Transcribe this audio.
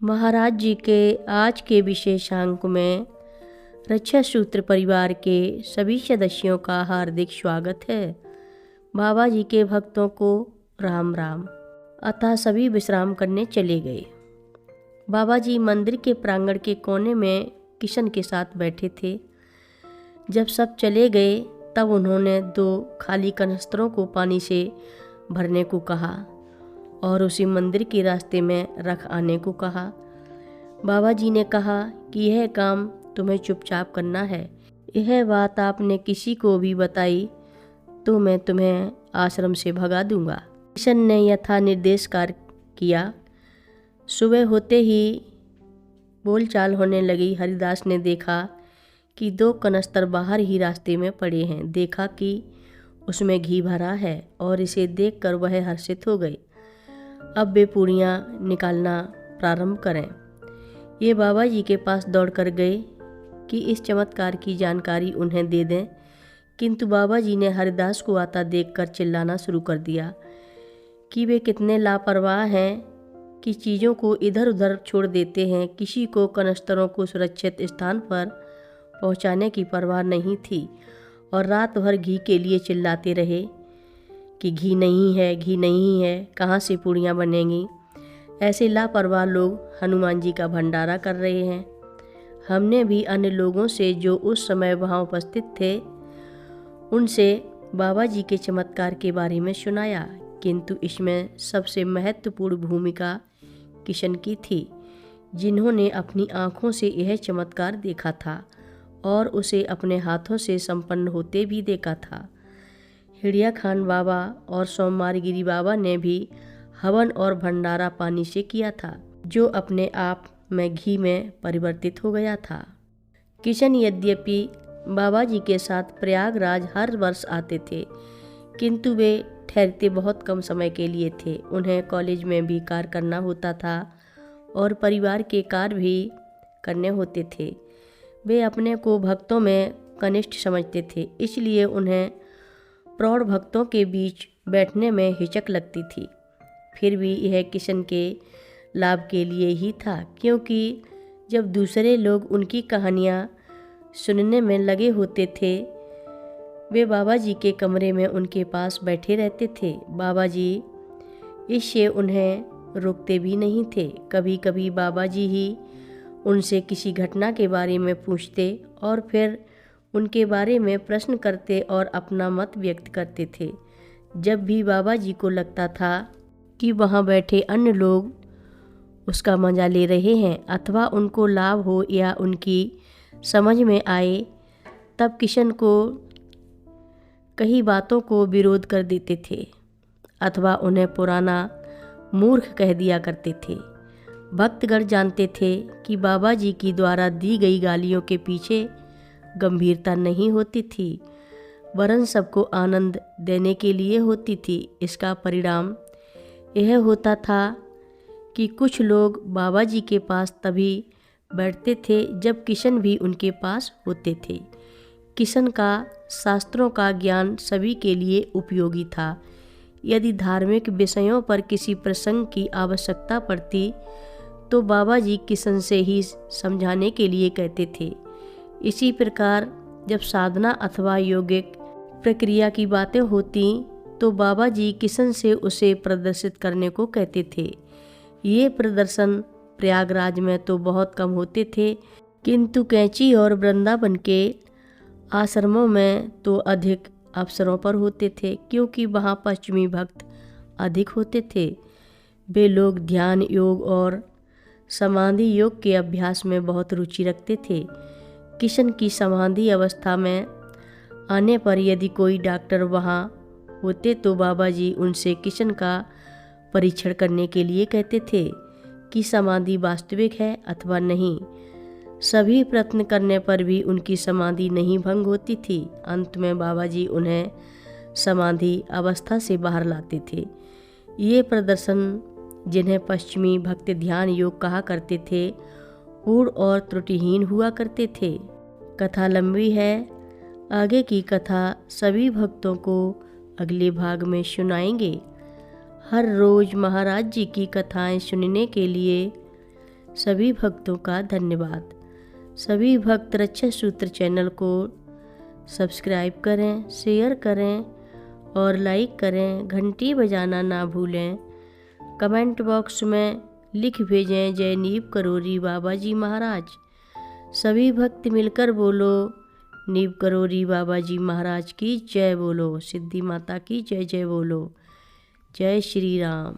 महाराज जी के आज के विशेषांक में रक्षा सूत्र परिवार के सभी सदस्यों का हार्दिक स्वागत है। बाबा जी के भक्तों को राम राम। अतः सभी विश्राम करने चले गए। बाबा जी मंदिर के प्रांगण के कोने में किशन के साथ बैठे थे। जब सब चले गए तब उन्होंने 2 खाली कनस्तरों को पानी से भरने को कहा और उसी मंदिर के रास्ते में रख आने को कहा। बाबा जी ने कहा कि यह काम तुम्हें चुपचाप करना है। यह बात आपने किसी को भी बताई तो मैं तुम्हें आश्रम से भगा दूंगा। किशन ने यथा निर्देश कार्य किया। सुबह होते ही बोलचाल होने लगी। हरिदास ने देखा कि 2 कनस्तर बाहर ही रास्ते में पड़े हैं। देखा कि उसमें घी भरा है और इसे देखकर वह हर्षित हो गए। अब वे पूड़ियाँ निकालना प्रारंभ करें। ये बाबा जी के पास दौड़कर गए कि इस चमत्कार की जानकारी उन्हें दे दें, किंतु बाबा जी ने हरिदास को आता देखकर चिल्लाना शुरू कर दिया कि वे कितने लापरवाह हैं कि चीज़ों को इधर उधर छोड़ देते हैं। किसी को कनस्तरों को सुरक्षित स्थान पर पहुंचाने की परवाह नहीं थी और रात भर घी के लिए चिल्लाते रहे कि घी नहीं है, घी नहीं है, कहाँ से पूड़ियाँ बनेंगी। ऐसे लापरवाह लोग हनुमान जी का भंडारा कर रहे हैं। हमने भी अन्य लोगों से जो उस समय वहाँ उपस्थित थे उनसे बाबा जी के चमत्कार के बारे में सुनाया, किंतु इसमें सबसे महत्वपूर्ण भूमिका किशन की थी, जिन्होंने अपनी आँखों से यह चमत्कार देखा था और उसे अपने हाथों से संपन्न होते भी देखा था। हिड़िया खान बाबा और सोमवारगिरी बाबा ने भी हवन और भंडारा पानी से किया था, जो अपने आप में घी में परिवर्तित हो गया था। किशन यद्यपि बाबा जी के साथ प्रयागराज हर वर्ष आते थे, किंतु वे ठहरते बहुत कम समय के लिए थे। उन्हें कॉलेज में भी कार्य करना होता था और परिवार के कार्य भी करने होते थे। वे अपने को भक्तों में कनिष्ठ समझते थे, इसलिए उन्हें प्रौढ़ भक्तों के बीच बैठने में हिचक लगती थी। फिर भी यह किशन के लाभ के लिए ही था, क्योंकि जब दूसरे लोग उनकी कहानियाँ सुनने में लगे होते थे वे बाबा जी के कमरे में उनके पास बैठे रहते थे। बाबा जी इससे उन्हें रोकते भी नहीं थे। कभी कभी बाबा जी ही उनसे किसी घटना के बारे में पूछते और फिर उनके बारे में प्रश्न करते और अपना मत व्यक्त करते थे। जब भी बाबा जी को लगता था कि वहाँ बैठे अन्य लोग उसका मज़ा ले रहे हैं अथवा उनको लाभ हो या उनकी समझ में आए, तब किशन को कई बातों को विरोध कर देते थे अथवा उन्हें पुराना मूर्ख कह दिया करते थे। भक्तगण जानते थे कि बाबा जी की द्वारा दी गई गालियों के पीछे गंभीरता नहीं होती थी, वरन सबको आनंद देने के लिए होती थी। इसका परिणाम यह होता था कि कुछ लोग बाबा जी के पास तभी बैठते थे जब किशन भी उनके पास होते थे। किशन का शास्त्रों का ज्ञान सभी के लिए उपयोगी था। यदि धार्मिक विषयों पर किसी प्रसंग की आवश्यकता पड़ती तो बाबा जी किशन से ही समझाने के लिए कहते थे। इसी प्रकार जब साधना अथवा योगिक प्रक्रिया की बातें होती तो बाबा जी किशन से उसे प्रदर्शित करने को कहते थे। ये प्रदर्शन प्रयागराज में तो बहुत कम होते थे, किंतु कैंची और वृंदावन के आश्रमों में तो अधिक अवसरों पर होते थे, क्योंकि वहाँ पश्चिमी भक्त अधिक होते थे। वे लोग ध्यान योग और समाधि योग के अभ्यास में बहुत रुचि रखते थे। किशन की समाधि अवस्था में आने पर यदि कोई डॉक्टर वहाँ होते तो बाबा जी उनसे किशन का परीक्षण करने के लिए कहते थे कि समाधि वास्तविक है अथवा नहीं। सभी प्रयत्न करने पर भी उनकी समाधि नहीं भंग होती थी। अंत में बाबा जी उन्हें समाधि अवस्था से बाहर लाते थे। ये प्रदर्शन, जिन्हें पश्चिमी भक्त ध्यान योग कहा करते थे, पूर्ण और त्रुटिहीन हुआ करते थे। कथा लंबी है, आगे की कथा सभी भक्तों को अगले भाग में सुनाएंगे। हर रोज़ महाराज जी की कथाएं सुनने के लिए सभी भक्तों का धन्यवाद। सभी भक्त रक्षा सूत्र चैनल को सब्सक्राइब करें, शेयर करें और लाइक करें। घंटी बजाना ना भूलें। कमेंट बॉक्स में लिख भेजें जय नीव करोरी बाबा जी महाराज। सभी भक्त मिलकर बोलो नीव करोरी बाबा जी महाराज की जय बोलो। सिद्धि माता की जय जय बोलो। जय श्री राम।